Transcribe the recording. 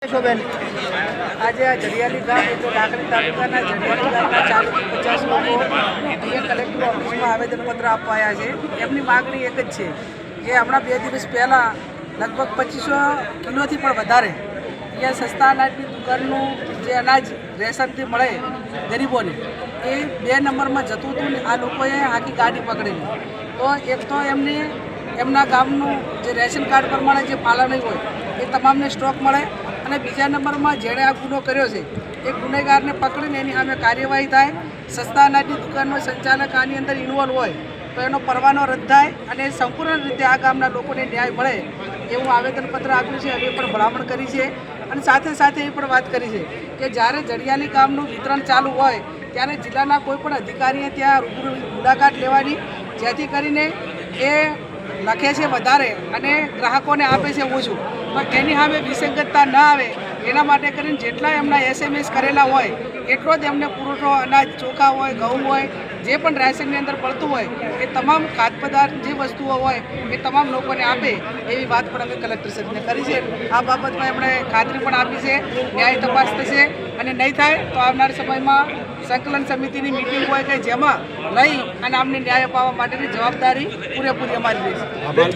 શોભેન આજે આ જડિયાલી ગામ એટલે લાકડી તાલુકાના જડિયાલી ગામના 40 થી 50 લોકો અહીંયા કલેક્ટર ઓફિસમાં આવેદનપત્ર આપવા આવ્યા છે. એમની માગણી એક જ છે કે હમણાં 2 દિવસ પહેલાં લગભગ 2500 કિલોથી પણ વધારે અહીંયા સસ્તા અનાજની દુકાનનું જે અનાજ રેશનથી મળે ગરીબોને એ 2 નંબરમાં જતું હતું ને આ લોકોએ આખી ગાડી પકડેલી. તો એક તો એમના ગામનું જે રેશન કાર્ડ પ્રમાણે જે પાલન હોય એ તમામને સ્ટોક મળે અને બીજા નંબરમાં જેણે આ ગુનો કર્યો છે એ ગુનેગારને પકડીને એની સામે કાર્યવાહી થાય. સસ્તા અનાજની દુકાનનો સંચાલક આની અંદર ઇન્વોલ્વ હોય તો એનો પરવાનો રદ થાય અને સંપૂર્ણ રીતે આ ગામના લોકોને ન્યાય મળે એવું આવેદનપત્ર આપ્યું છે. અમે પણ ભલામણ કરી છે અને સાથે સાથે એ પણ વાત કરી છે કે જ્યારે જડિયાલી ગામનું વિતરણ ચાલુ હોય ત્યારે જિલ્લાના કોઈપણ અધિકારીએ ત્યાં રૂબરૂ મુલાકાત લેવાની, જેથી કરીને એ લખે છે વધારે અને ગ્રાહકોને આપે છે ઓછું, પણ એની સામે વિસંગતતા ન આવે એના માટે કરીને જેટલા એમના SMS કરેલા હોય એટલો જ એમને પુરવઠો અનાજ, ચોખા હોય, ઘઉં હોય, જે પણ રાશનની અંદર પડતું હોય એ તમામ ખાદ્ય પદાર્થ જે વસ્તુઓ હોય એ તમામ લોકોને આપે એવી વાત પણ અમે કલેક્ટરશ્રીને કરી છે. આ બાબતમાં એમણે ખાતરી પણ આપી છે ન્યાય તપાસ થશે અને નહીં થાય તો આવનાર સમયમાં સંકલન સમિતિની મિટિંગ હોય કે જેમાં લઈ અને અમને ન્યાય અપાવવા માટેની જવાબદારી પૂરેપૂરી અમારી રહેશે.